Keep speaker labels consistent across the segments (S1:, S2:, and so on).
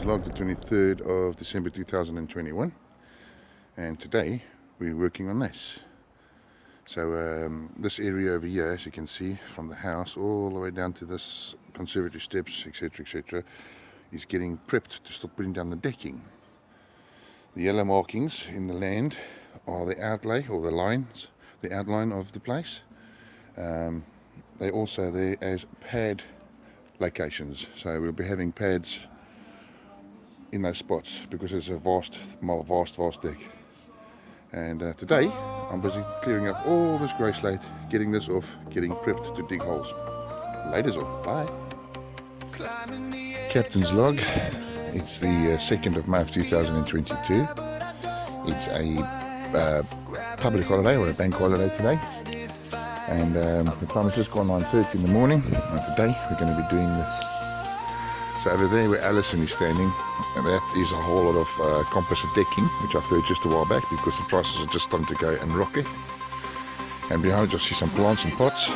S1: vlog, the 23rd of December 2021, and today we're working on this. So this area over here, as you can see from the house all the way down to this conservatory steps, etc, etc, is getting prepped to start putting down the decking. The yellow markings in the land are the outlay or the lines, the outline of the place. They're also there as pad locations, so we'll be having pads in those spots because it's a vast deck. And today I'm busy clearing up all this grey slate, getting this off, getting prepped to dig holes. Laters all, bye. Captain's log. It's the 2nd of May of 2022. It's a public holiday or a bank holiday today. And the time has just gone 9:30 in the morning, and today we're going to be doing this. So over there where Alison is standing, and that is a whole lot of composite decking, which I purchased a while back because the prices are just starting to go and rocket. And behind you'll see some plants and pots,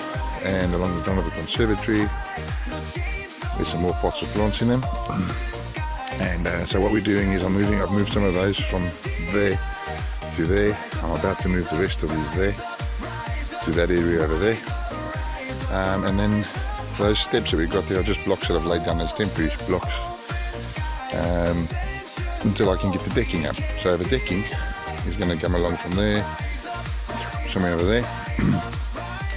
S1: and along the front of the conservatory there's some more pots with plants in them. And so what we're doing is I've moved some of those from there to there. I'm about to move the rest of these there to that area over there, and then those steps that we've got there are just blocks that I've laid down as temporary blocks until I can get the decking up. So the decking is going to come along from there, somewhere over there,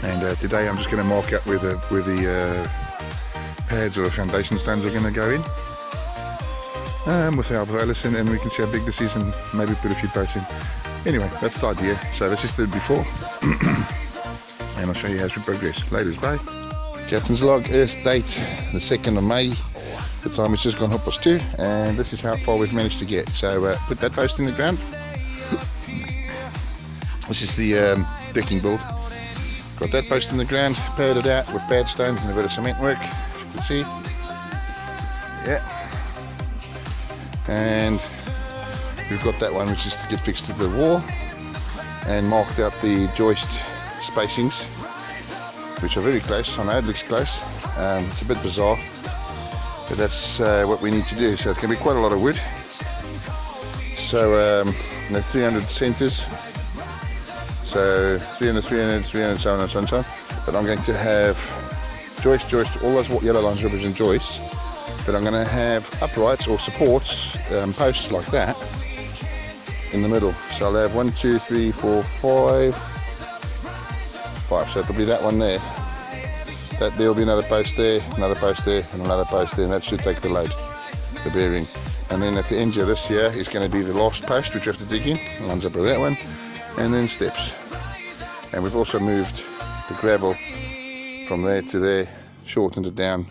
S1: and today I'm just going to mark out where the pads or the foundation stones are going to go in with the help of Alison, and we can see how big this is and maybe put a few posts in. Anyway, that's the idea. So this is the before. And I'll show you as we progress. Laters, bye. Captain's log, Earth date, the 2nd of May. The time has just gone 2:30, and this is how far we've managed to get. So put that post in the ground. This is the decking build. Got that post in the ground, padded out with pad stones and a bit of cement work, as you can see. Yeah. And we've got that one which is to get fixed to the wall, and marked out the joist spacings, which are very close. I know it looks close, it's a bit bizarre, but that's what we need to do. So it's going to be quite a lot of wood. So the 300 centres, so 300, 300, 300, so on and so on, so on. But I'm going to have joist, all those yellow lines represent joists, but I'm going to have uprights or supports, posts like that in the middle. So I'll have 1, 2, 3, 4, 5. So it'll be that one there. There'll be another post there, another post there, and another post there, and that should take the load, the bearing. And then at the end of this here is going to be the last post, which we have to dig in. Lines up with that one, and then steps. And we've also moved the gravel from there to there, shortened it down.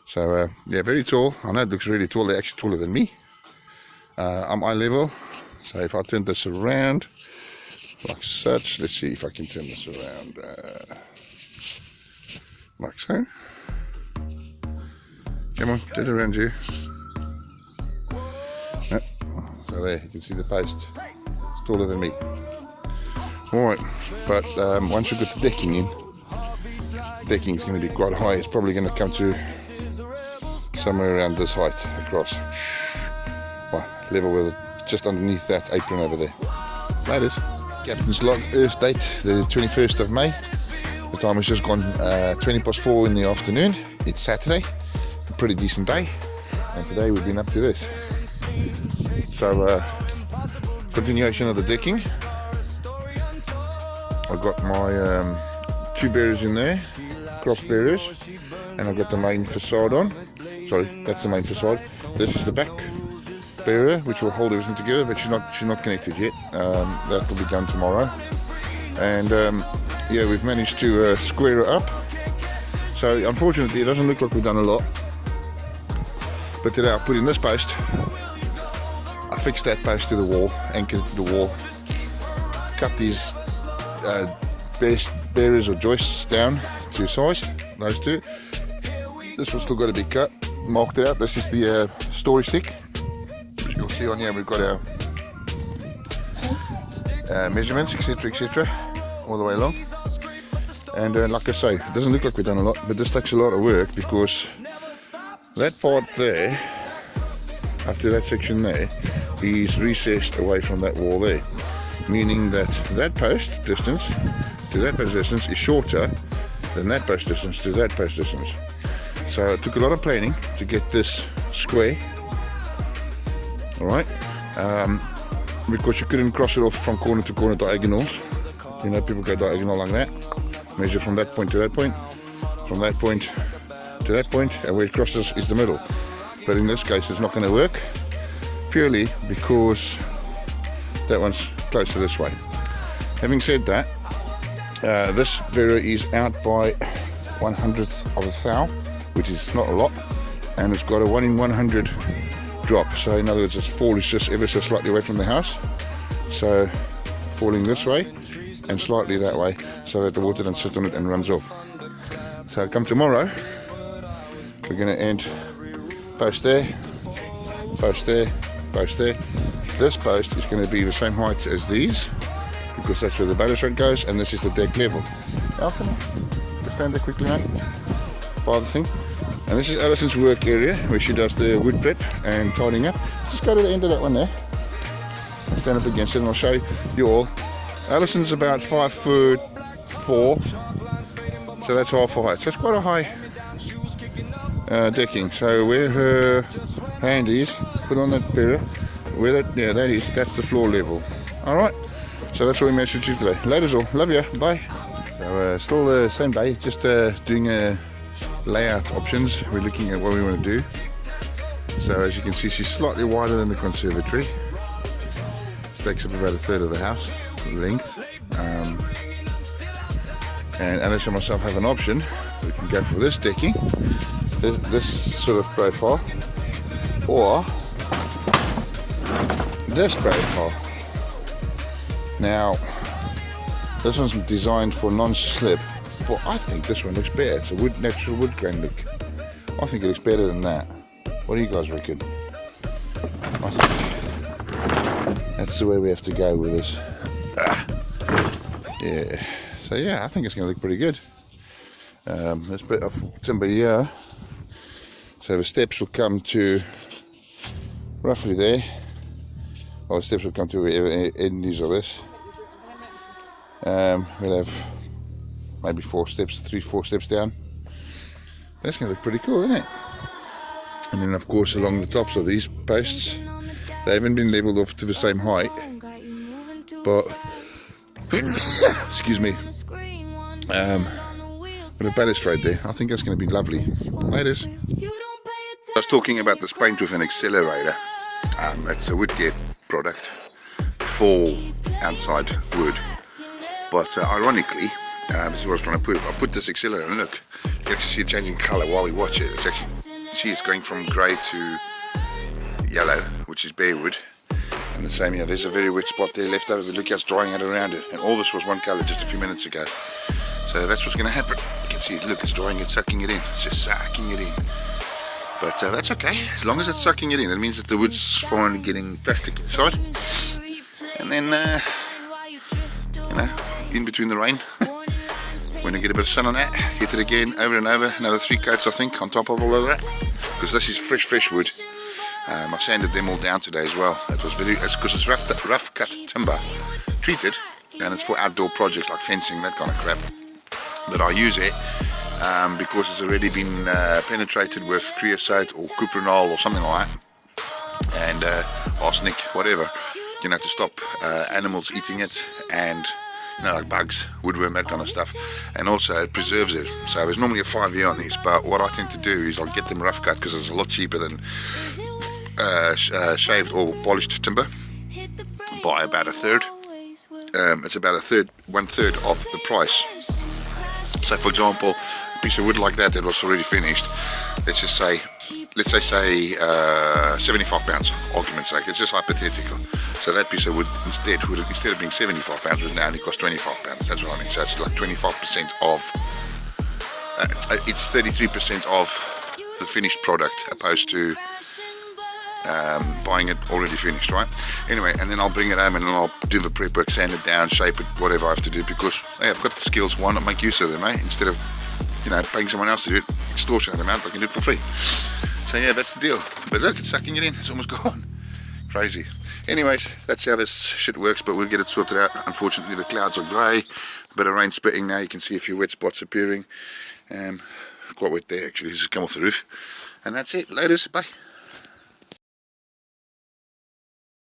S1: So yeah, very tall. I know it looks really tall. They're actually taller than me. I'm eye level. So if I turn this around like such, let's see if I can turn this around like so. Come on, turn it around you. Yep. So there, you can see the post. It's taller than me. Alright, but once we've got the decking in, decking is going to be quite high. It's probably going to come to somewhere around this height across. Well, level with it, just underneath that apron over there. Laters. Captain's log, Earth date, the 21st of May. The time has just gone 4:20 in the afternoon. It's Saturday, a pretty decent day, and today we've been up to this. So continuation of the decking. I've got my 2 bearers in there, cross bearers, and I've got the main facade on. Sorry, that's the main facade. This is the back bearer, which will hold everything together, but she's not connected yet. That will be done tomorrow. And yeah, we've managed to square it up. So unfortunately it doesn't look like we've done a lot, but today I put in this post. I fixed that post to the wall, anchored it to the wall, cut these bearers or joists down to size, those two. This one's still got to be cut, marked out. This is the story stick. You'll see on here we've got our measurements, etc, all the way along. And like I say, it doesn't look like we've done a lot, but this takes a lot of work because that part there up to that section there is recessed away from that wall there, meaning that that post distance to that post distance is shorter than that post distance to that post distance. So it took a lot of planning to get this square, alright, because you couldn't cross it off from corner to corner diagonals. You know, people go diagonal like that, measure from that point to that point, from that point to that point, and where it crosses is the middle. But in this case it's not going to work, purely because that one's closer this way. Having said that, this Vera is out by 1/100th of a thou, which is not a lot, and it's got a 1 in 100 drop. So in other words, its fall is just ever so slightly away from the house, so falling this way and slightly that way, so that the water doesn't sit on it and runs off. So come tomorrow, we're going to end post there, post there, post there. This post is going to be the same height as these, because that's where the balustrade goes, and this is the deck level. Now, come on, just stand there quickly, mate, by the thing. And this is Alison's work area, where she does the wood prep and tidying up. Just go to the end of that one there, and stand up against it, and I'll show you all. Alison's about 5'4", so that's half height. So it's quite a high decking. So where her hand is, put on that Vera, where that, yeah, that is, that's the floor level. All right. So that's all we managed to achieve today. Laters all, love you, bye. So still the same day, just doing layout options. We're looking at what we want to do. So as you can see, she's slightly wider than the conservatory. This takes up about 1/3 of the house length. And Alice and myself have an option. We can go for this decking, this sort of profile, or this profile. Now, this one's designed for non-slip, but I think this one looks better. It's a natural wood grain look. I think it looks better than that. What do you guys reckon? I think that's the way we have to go with this. Yeah. So yeah, I think it's going to look pretty good. This bit of timber here. So the steps will come to roughly there. Well, the steps will come to wherever ends of this. We'll have maybe 4 steps, 3-4 steps down. That's going to look pretty cool, isn't it? And then of course along the tops of these posts, they haven't been leveled off to the same height, but excuse me, with a balustrade there, I think that's going to be lovely. Laters. I was talking about this paint with an accelerator. It's a Woodgear product for outside wood, but ironically, this is what I was trying to prove. I put this accelerator, and look, you can actually see it changing colour while we watch it. It's actually, see, it's going from grey to yellow, which is bare wood. And the same here, there's a very wet spot there left over, but look how it's drying it around it. And all this was one colour just a few minutes ago. So that's what's going to happen. You can see it, look, it's drying it, sucking it in. It's just sucking it in. But that's okay, as long as it's sucking it in. It means that the wood's finally getting plastic inside. And then, you know, in between the rain, when I get a bit of sun on that, hit it again, over and over, another 3 coats I think on top of all of that. Because this is fresh wood. I sanded them all down today as well. It's because it's rough cut timber, treated, and it's for outdoor projects like fencing, that kind of crap. But I use it because it's already been penetrated with creosote or cuprinol or something like that, and arsenic, whatever, you know, to stop animals eating it, and you know, like bugs, woodworm, that kind of stuff. And also it preserves it. So there's normally a 5-year on these, but what I tend to do is I'll get them rough cut because it's a lot cheaper than shaved or polished timber by about 1/3. It's about 1/3 of the price. So for example, a piece of wood like that was already finished, let's say £75, argument's sake, it's just hypothetical. So that piece of wood instead of being £75 would now only cost £25. That's what I mean. So it's like 25% of it's 33% of the finished product, opposed to buying it already finished, right? Anyway, and then I'll bring it home and then I'll do the prep work, sand it down, shape it, whatever I have to do, because hey, I've got the skills, why not make use of them, eh? Instead of you know, paying someone else to do it, extortionate amount, I can do it for free. So yeah, that's the deal. But look, it's sucking it in, it's almost gone. Crazy. Anyways, that's how this shit works, but we'll get it sorted out. Unfortunately, the clouds are grey, a bit of rain spitting now, you can see a few wet spots appearing. Quite wet there actually, just come off the roof. And that's it, laters, bye.